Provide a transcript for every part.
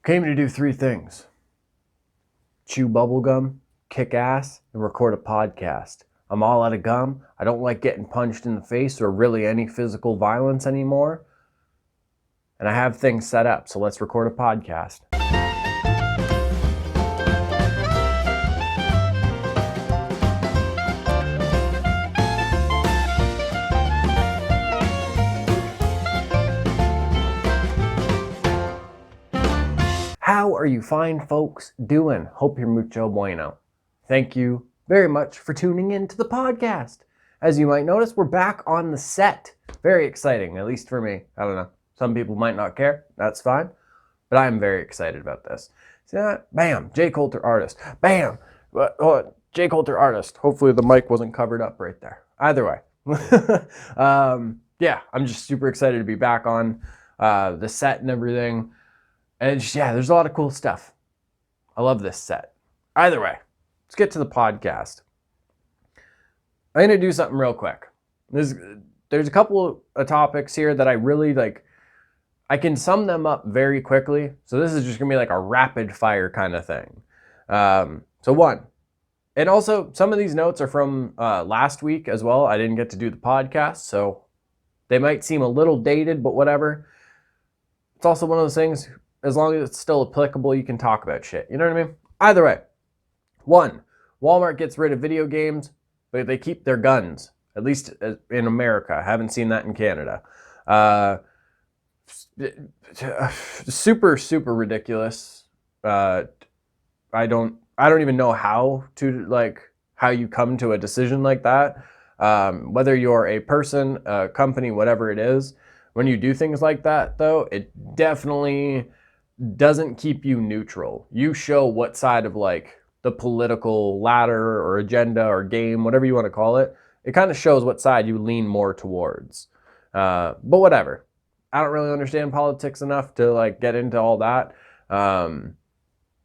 Came to do three things: chew bubblegum, kick ass, and record a podcast. I'm all out of gum. I don't like getting punched in the face or really any physical violence anymore. And I have things set up, so let's record a podcast. How are you fine folks doing? Hope you're mucho bueno. Thank you very much for tuning in to the podcast. As you might notice, we're back on the set. Very exciting, at least for me. I don't know. Some people might not care. That's fine. But I'm very excited about this. See that? Bam. J. Coulter artist. Bam. J. Coulter artist. Hopefully the mic wasn't covered up right there. Either way. Yeah, I'm just super excited to be back on the set and everything. And just, yeah, there's a lot of cool stuff. I love this set. Either way, let's get to the podcast. I'm going to do something real quick. There's a couple of topics here that I really like. I can sum them up very quickly. So this is just going to be like a rapid fire kind of thing. So one, and also some of these notes are from last week as well. I didn't get to do the podcast, so they might seem a little dated, but whatever. It's also one of those things, as long as it's still applicable, you can talk about shit. You know what I mean? Either way. One, Walmart gets rid of video games, but they keep their guns. At least in America. I haven't seen that in Canada. Super, super ridiculous. I don't even know how you come to a decision like that. Whether you're a person, a company, whatever it is, when you do things like that, though, it definitely doesn't keep you neutral. You show what side of like the political ladder or agenda or game, whatever you want to call it, it kind of shows what side you lean more towards. But whatever. I don't really understand politics enough to like get into all that.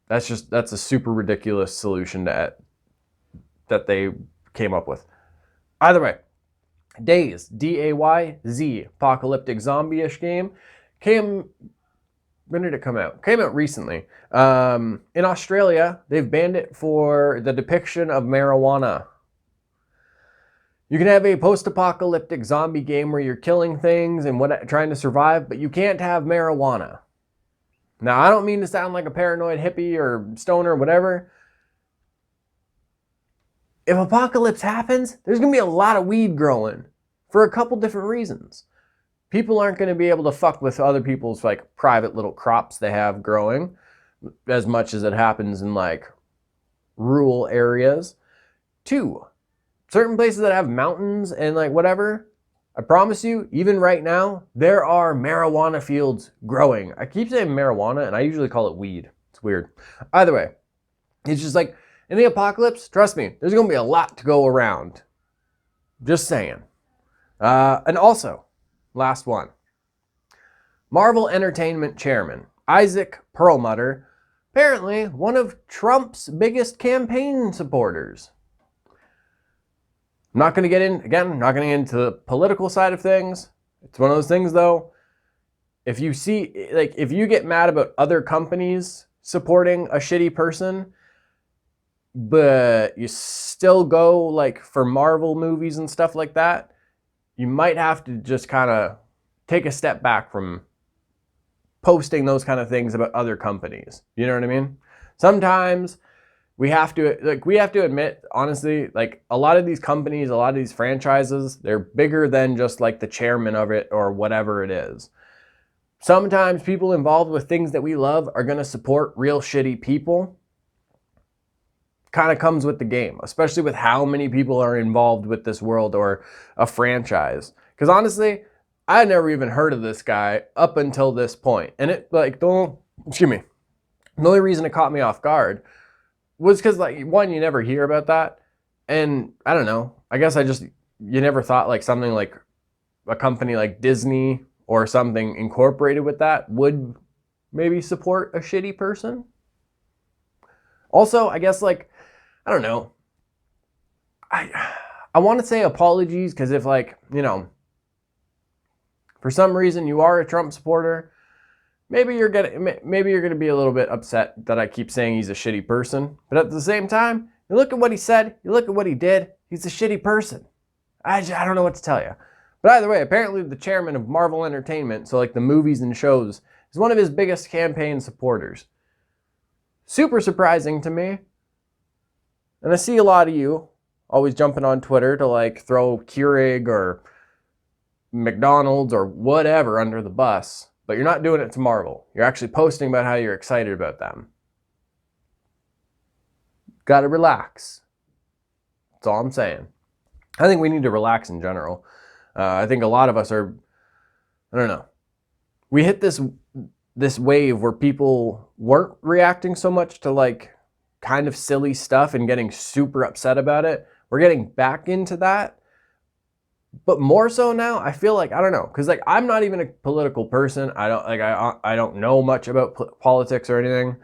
That's a super ridiculous solution that they came up with. Either way, Days, D-A-Y-Z, apocalyptic zombie-ish game, when did it come out? Came out recently. In Australia, they've banned it for the depiction of marijuana. You can have a post-apocalyptic zombie game where you're killing things and trying to survive, but you can't have marijuana. Now, I don't mean to sound like a paranoid hippie or stoner or whatever. If apocalypse happens, there's going to be a lot of weed growing for a couple different reasons. People aren't going to be able to fuck with other people's like private little crops they have growing as much as it happens in like rural areas. Two, certain places that have mountains and like whatever, I promise you, even right now, there are marijuana fields growing. I keep saying marijuana and I usually call it weed. It's weird. Either way, it's just like in the apocalypse, trust me, there's going to be a lot to go around. Just saying. And also, last one. Marvel Entertainment chairman Isaac Perlmutter, apparently one of Trump's biggest campaign supporters. I'm not going to get into the political side of things. It's one of those things though. If you get mad about other companies supporting a shitty person, but you still go like for Marvel movies and stuff like that, you might have to just kind of take a step back from posting those kind of things about other companies. You know what I mean? Sometimes we have to admit, honestly, like a lot of these companies, a lot of these franchises, they're bigger than just like the chairman of it or whatever it is. Sometimes people involved with things that we love are going to support real shitty people. Kind of comes with the game, especially with how many people are involved with this world or a franchise. Because honestly, I had never even heard of this guy up until this point. And the only reason it caught me off guard was because like, one, you never hear about that. And I don't know, I guess you never thought like something like a company like Disney or something incorporated with that would maybe support a shitty person. Also, I guess like, I don't know. I want to say apologies because if like, for some reason you are a Trump supporter, maybe you're gonna be a little bit upset that I keep saying he's a shitty person. But at the same time, you look at what he said, you look at what he did, he's a shitty person. I don't know what to tell you. But either way, apparently the chairman of Marvel Entertainment, so like the movies and shows, is one of his biggest campaign supporters. Super surprising to me. And I see a lot of you always jumping on Twitter to like throw Keurig or McDonald's or whatever under the bus, but you're not doing it to Marvel. You're actually posting about how you're excited about them. Gotta relax. That's all I'm saying. I think we need to relax in general. I think a lot of us are, I don't know. We hit this wave where people weren't reacting so much to like kind of silly stuff and getting super upset about it. We're getting back into that. But more so now, I feel like, I don't know, because like I'm not even a political person. I don't know much about politics or anything.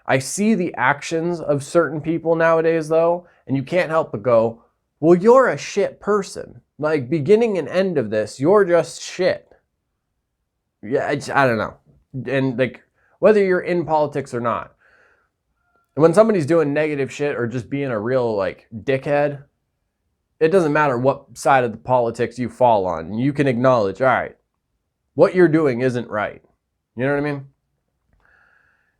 I see the actions of certain people nowadays though, and you can't help but go, well, you're a shit person. Like, beginning and end of this, you're just shit. Yeah, I don't know. And, like, whether you're in politics or not, when somebody's doing negative shit or just being a real, like, dickhead, it doesn't matter what side of the politics you fall on. You can acknowledge, all right, what you're doing isn't right. You know what I mean?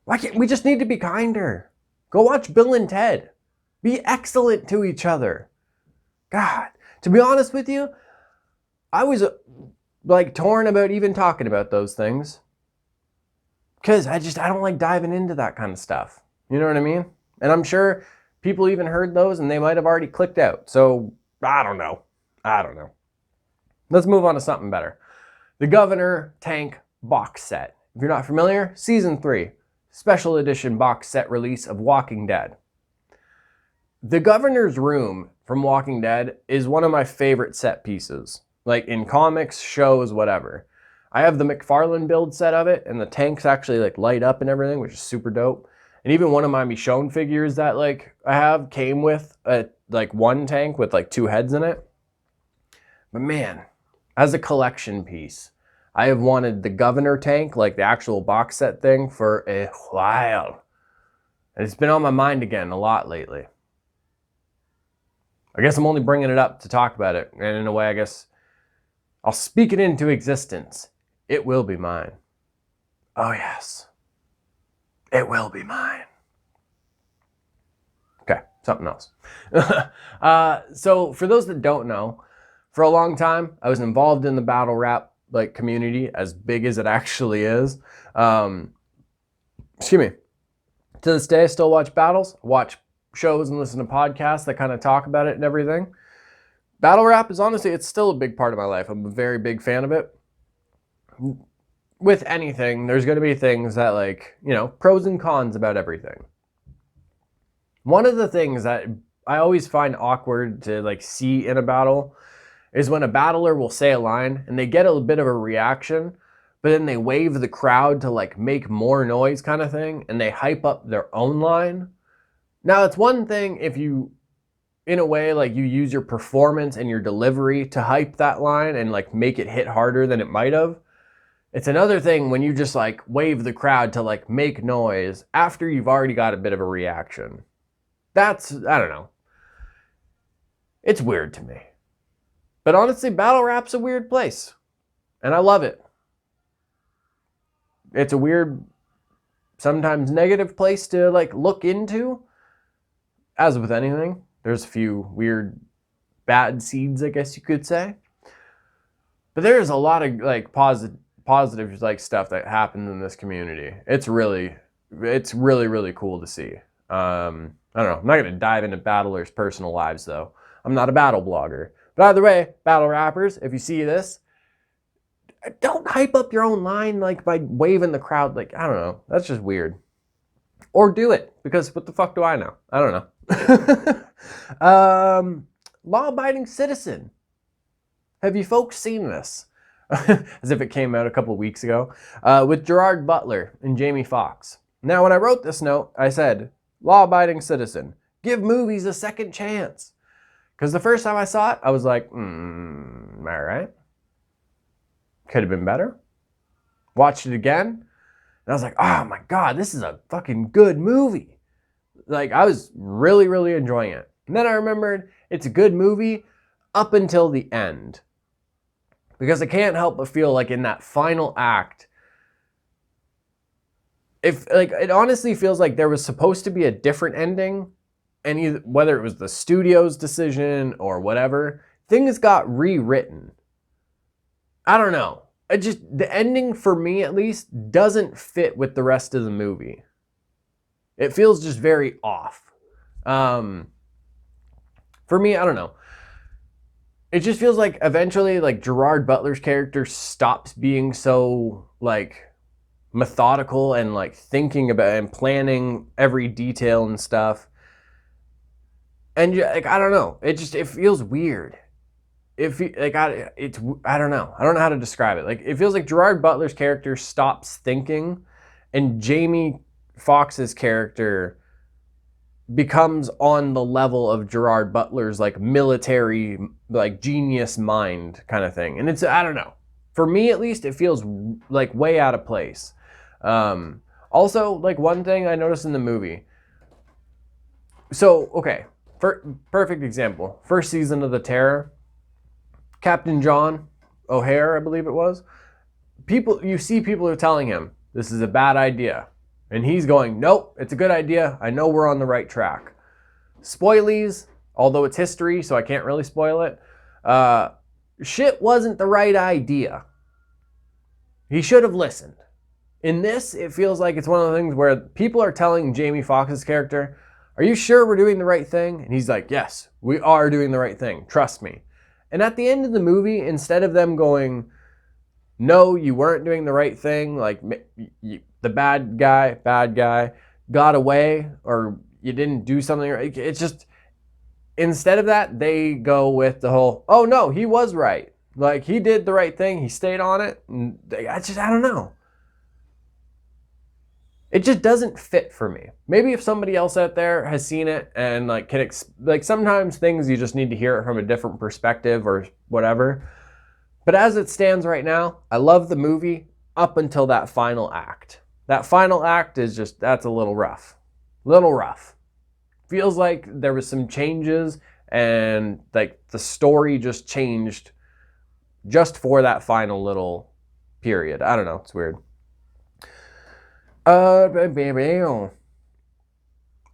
Why can't we just need to be kinder? Go watch Bill and Ted. Be excellent to each other. God, to be honest with you, I was like torn about even talking about those things because I don't like diving into that kind of stuff. You know what I mean? And I'm sure people even heard those and they might have already clicked out. So I don't know. Let's move on to something better. The Governor Tank box set. If you're not familiar, season 3, special edition box set release of Walking Dead. The Governor's room from Walking Dead is one of my favorite set pieces. Like in comics, shows, whatever. I have the McFarlane build set of it, and the tanks actually like light up and everything, which is super dope. And even one of my Michonne figures that like I have came with a like one tank with like 2 heads in it. But man, as a collection piece, I have wanted the Governor tank, like the actual box set thing, for a while. And it's been on my mind again a lot lately. I guess I'm only bringing it up to talk about it. And in a way, I guess I'll speak it into existence. It will be mine. Oh yes. It will be mine. Okay, something else. So for those that don't know, for a long time, I was involved in the battle rap like community, as big as it actually is. Excuse me. To this day, I still watch battles, watch shows and listen to podcasts that kind of talk about it and everything. Battle rap is honestly, it's still a big part of my life. I'm a very big fan of it. With anything, there's going to be things that like, you know, pros and cons about everything. One of the things that I always find awkward to like see in a battle is when a battler will say a line and they get a bit of a reaction, but then they wave the crowd to like make more noise kind of thing, and they hype up their own line. Now, it's one thing if you, in a way, like you use your performance and your delivery to hype that line and like make it hit harder than it might have. It's another thing when you just like wave the crowd to like make noise after you've already got a bit of a reaction. That's, I don't know. It's weird to me. But honestly, battle rap's a weird place. And I love it. It's a weird, sometimes negative place to like look into. As with anything, there's a few weird bad seeds, I guess you could say. But there's a lot of like positive like stuff that happens in this community. It's really cool to see. I don't know. I'm not going to dive into battlers' personal lives though. I'm not a battle blogger. But either way, battle rappers, if you see this, don't hype up your own line like by waving the crowd. Like, I don't know. That's just weird. Or do it, because what the fuck do I know? I don't know. Law-abiding citizen. Have you folks seen this? As if it came out a couple of weeks ago. With Gerard Butler and Jamie Foxx. Now, when I wrote this note, I said, law-abiding citizen. Give movies a second chance. Because the first time I saw it, I was like, am I right? Could have been better. Watched it again. And I was like, oh my God, this is a fucking good movie. Like, I was really, really enjoying it. And then I remembered it's a good movie up until the end. Because I can't help but feel like in that final act, it honestly feels like there was supposed to be a different ending, and whether it was the studio's decision or whatever, things got rewritten. I don't know. The ending for me at least doesn't fit with the rest of the movie. It feels just very off. For me, I don't know. It just feels like eventually, like, Gerard Butler's character stops being so, like, methodical and, like, thinking about and planning every detail and stuff. And, like, I don't know. It feels weird. I don't know. I don't know how to describe it. Like, it feels like Gerard Butler's character stops thinking, and Jamie Foxx's character becomes on the level of Gerard Butler's, like, military, like, genius mind kind of thing. And I don't know. For me, at least, it feels, like, way out of place. Also, like, one thing I noticed in the movie. So, okay. Perfect example. First season of The Terror. Captain John O'Hare, I believe it was. You see people are telling him, this is a bad idea. And he's going, nope, it's a good idea. I know we're on the right track. Spoilies, although it's history, so I can't really spoil it. Shit wasn't the right idea. He should have listened. In this, it feels like it's one of the things where people are telling Jamie Foxx's character, are you sure we're doing the right thing? And he's like, yes, we are doing the right thing. Trust me. And at the end of the movie, instead of them going, no, you weren't doing the right thing, like the bad guy got away, or you didn't do something right. It's just, instead of that, they go with the whole, oh no, he was right. Like, he did the right thing. He stayed on it. And I don't know. It just doesn't fit for me. Maybe if somebody else out there has seen it and, like, sometimes things you just need to hear it from a different perspective or whatever. But as it stands right now, I love the movie up until that final act. That final act is just, that's a little rough. Little rough. Feels like there was some changes and, like, the story just changed just for that final little period. I don't know. It's weird.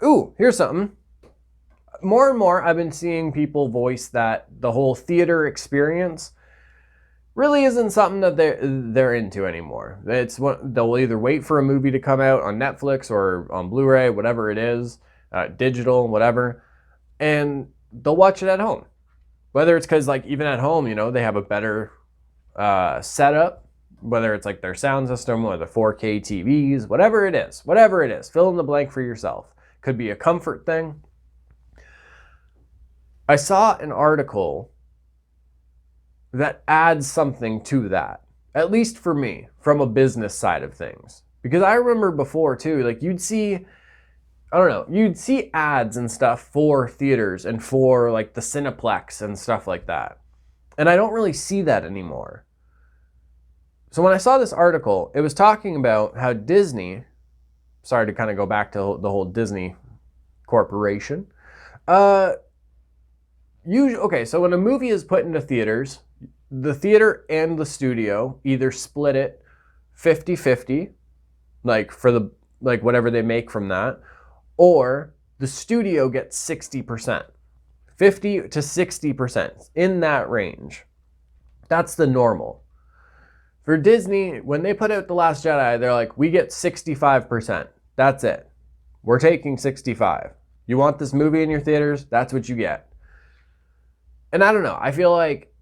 Ooh, here's something. More and more, I've been seeing people voice that the whole theater experience really isn't something that they're into anymore. They'll either wait for a movie to come out on Netflix or on Blu-ray, whatever it is, digital, whatever, and they'll watch it at home. Whether it's because, like, even at home, you know, they have a better setup. Whether it's like their sound system or the 4K TVs, whatever it is, fill in the blank for yourself. Could be a comfort thing. I saw an article that adds something to that, at least for me, from a business side of things. Because I remember before too, like, you'd see ads and stuff for theaters and for, like, the Cineplex and stuff like that. And I don't really see that anymore. So when I saw this article, it was talking about how Disney, sorry to kind of go back to the whole Disney corporation. So when a movie is put into theaters, the theater and the studio either split it 50-50, like, for the, like, whatever they make from that, or the studio gets 60%. 50 to 60%, in that range. That's the normal. For Disney, when they put out The Last Jedi, they're like, we get 65%. That's it. We're taking 65. You want this movie in your theaters? That's what you get. And I don't know. I feel like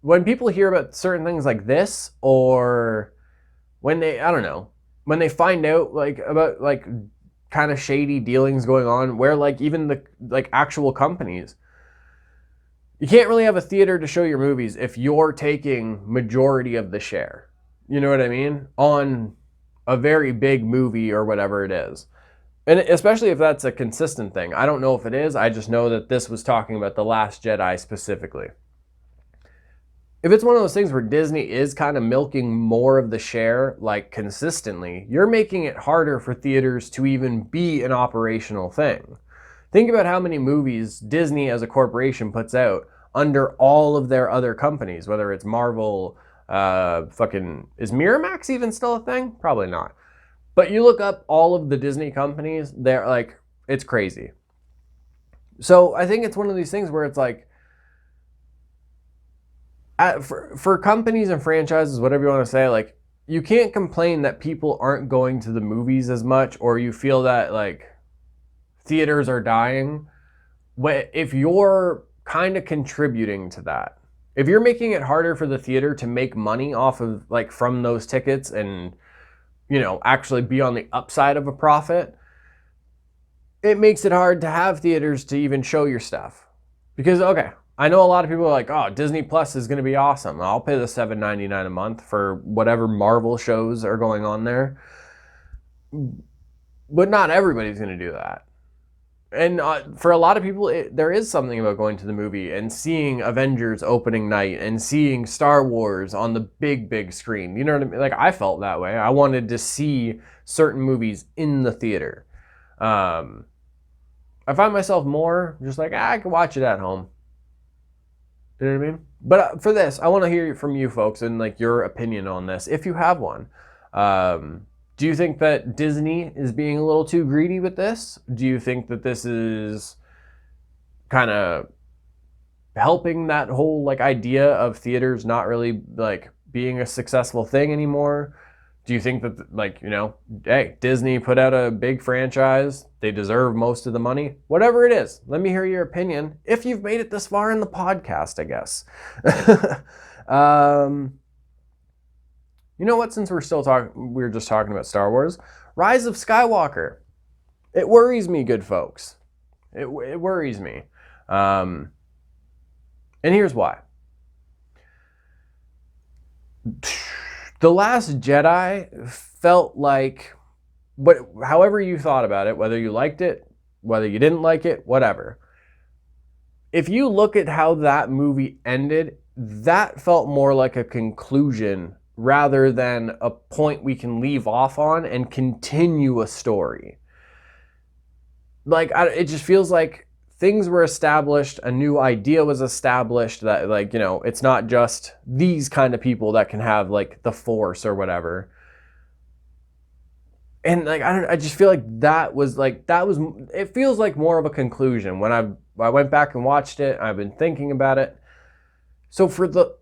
when people hear about certain things like this, or when they find out, like, about, like, kind of shady dealings going on, where, like, even the, like, actual companies, you can't really have a theater to show your movies if you're taking majority of the share. You know what I mean? On a very big movie or whatever it is. And especially if that's a consistent thing. I don't know if it is. I just know that this was talking about The Last Jedi specifically. if it's one of those things where Disney is kind of milking more of the share, like consistently, you're making it harder for theaters to even be an operational thing. Think about how many movies Disney as a corporation puts out under all of their other companies, whether it's Marvel, is Miramax even still a thing? Probably not. But you look up all of the Disney companies, they're like, it's crazy. So I think it's one of these things where it's like, for companies and franchises, whatever you want to say, like, you can't complain that people aren't going to the movies as much, or you feel that like theaters are dying. If you're kind of contributing to that, if you're making it harder for the theater to make money off of like from those tickets and, you know, actually be on the upside of a profit, it makes it hard to have theaters to even show your stuff. Because, okay, I know a lot of people are like, oh, Disney Plus is going to be awesome. I'll pay the $7.99 a month for whatever Marvel shows are going on there. But not everybody's going to do that. And for a lot of people, there is something about going to the movie and seeing Avengers opening night and seeing Star Wars on the big screen. You know what I mean? Like, I felt that way. I wanted to see certain movies in the theater. I find myself more just like, I can watch it at home. You know what I mean? But for this, I want to hear from you folks and like your opinion on this, if you have one. Do you think that Disney is being a little too greedy with this? Do you think that this is kind of helping that whole like idea of theaters not really like being a successful thing anymore? Do you think that, like, you know, hey, Disney put out a big franchise, they deserve most of the money? Whatever it is, let me hear your opinion if you've made it this far in the podcast, I guess. You know what? Since we're just talking about Star Wars, Rise of Skywalker. It worries me, good folks. It worries me. And here's why. The Last Jedi felt like, however you thought about it, whether you liked it, whether you didn't like it, whatever. If you look at how that movie ended, that felt more like a conclusion rather than a point we can leave off on and continue a story. Like, it just feels like things were established, a new idea was established that, like, you know, it's not just these kind of people that can have like the Force or whatever. And like, I just feel like it feels like more of a conclusion. When I went back and watched it, I've been thinking about it. So for the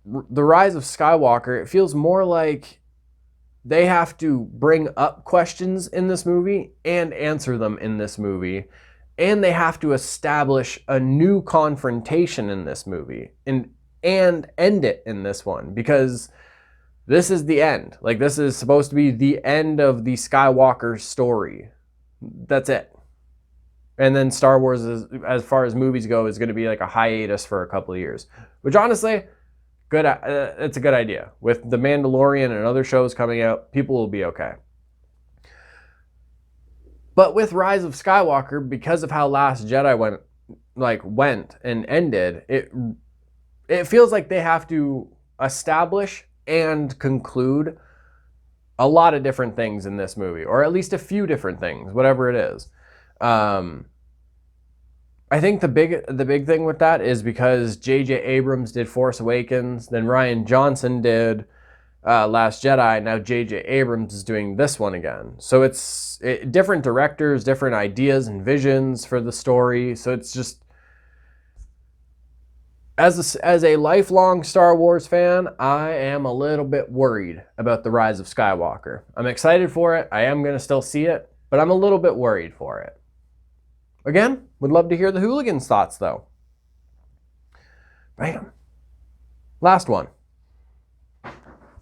Rise of Skywalker, it feels more like they have to bring up questions in this movie and answer them in this movie. And they have to establish a new confrontation in this movie and end it in this one, because this is the end. Like, this is supposed to be the end of the Skywalker story. That's it. And then Star Wars, as far as movies go, is going to be like a hiatus for a couple of years. Which, honestly, good. It's a good idea. With The Mandalorian and other shows coming out, people will be okay. But with Rise of Skywalker, because of how Last Jedi went and ended, it feels like they have to establish and conclude a lot of different things in this movie, or at least a few different things, whatever it is. I think the big thing with that is because J.J. Abrams did Force Awakens, then Rian Johnson did Last Jedi, now J.J. Abrams is doing this one again. So it's different directors, different ideas and visions for the story. So it's just, as a lifelong Star Wars fan, I am a little bit worried about the Rise of Skywalker. I'm excited for it. I am going to still see it, but I'm a little bit worried for it. Again, would love to hear the Hooligans' thoughts, though. Bam. Last one.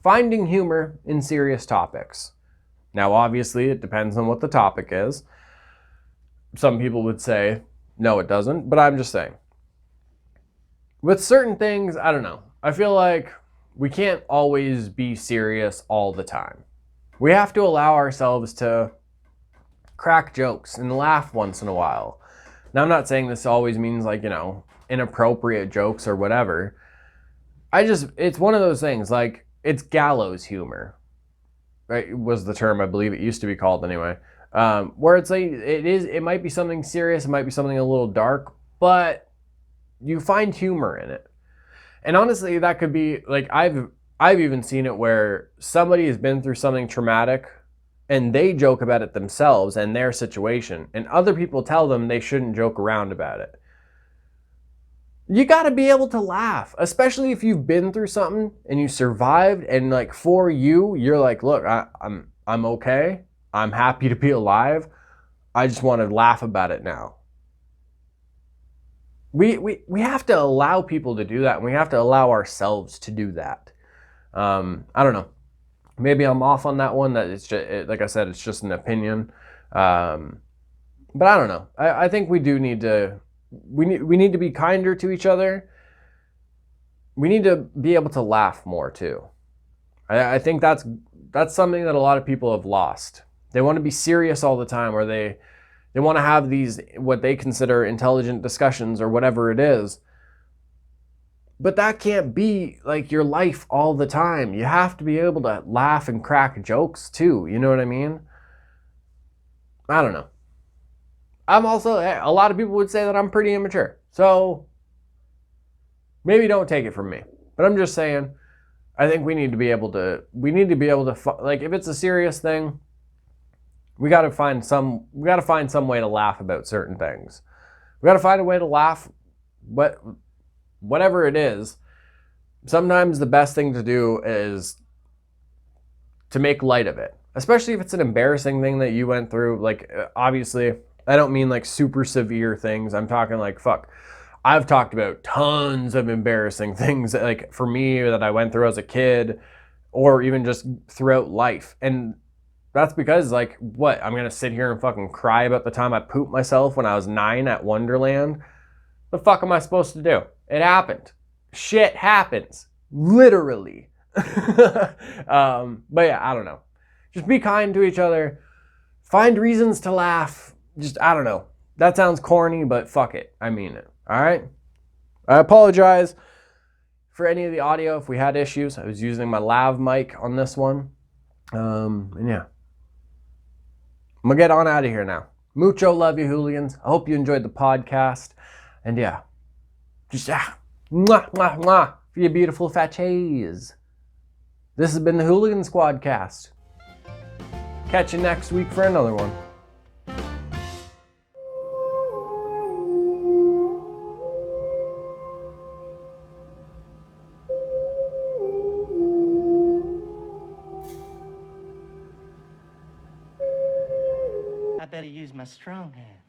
Finding humor in serious topics. Now, obviously, it depends on what the topic is. Some people would say, no, it doesn't, but I'm just saying. With certain things, I don't know. I feel like we can't always be serious all the time. We have to allow ourselves to crack jokes and laugh once in a while. Now, I'm not saying this always means, like, you know, inappropriate jokes or whatever, it's one of those things, like, it's gallows humor, right? Was the term, I believe it used to be called anyway. Where it's like, it might be something serious, it might be something a little dark, but you find humor in it. And honestly, that could be, like, I've even seen it where somebody has been through something traumatic and they joke about it themselves and their situation, and other people tell them they shouldn't joke around about it. You got to be able to laugh, especially if you've been through something and you survived, and like for you, you're like, look, I'm okay. I'm happy to be alive. I just want to laugh about it now. We have to allow people to do that, and we have to allow ourselves to do that. I don't know. Maybe I'm off on that one. That it's just, like I said, it's just an opinion. But I don't know. I think we do need to. We need to be kinder to each other. We need to be able to laugh more too. I think that's something that a lot of people have lost. They want to be serious all the time, or they want to have these what they consider intelligent discussions or whatever it is. But that can't be like your life all the time. You have to be able to laugh and crack jokes too. You know what I mean? I don't know. I'm also, a lot of people would say that I'm pretty immature. So maybe don't take it from me. But I'm just saying, I think we need to be able to, like, if it's a serious thing, we got to find some way to laugh about certain things. We got to find a way to laugh, whatever it is. Sometimes the best thing to do is to make light of it, especially if it's an embarrassing thing that you went through. Like, obviously, I don't mean like super severe things. I'm talking like, fuck, I've talked about tons of embarrassing things, like for me, that I went through as a kid, or even just throughout life. And that's because, like, what? I'm gonna sit here and fucking cry about the time I pooped myself when I was 9 at Wonderland? The fuck am I supposed to do? It happened. Shit happens. Literally. But yeah, I don't know. Just be kind to each other. Find reasons to laugh. Just, I don't know. That sounds corny, but fuck it. I mean it. All right? I apologize for any of the audio if we had issues. I was using my lav mic on this one. And yeah. I'm going to get on out of here now. Mucho love you, hooligans. I hope you enjoyed the podcast. And yeah. Just, mwah, mwah, mwah, for your beautiful fatties. This has been the Hooligan SquadCast. Catch you next week for another one. I better use my strong hand.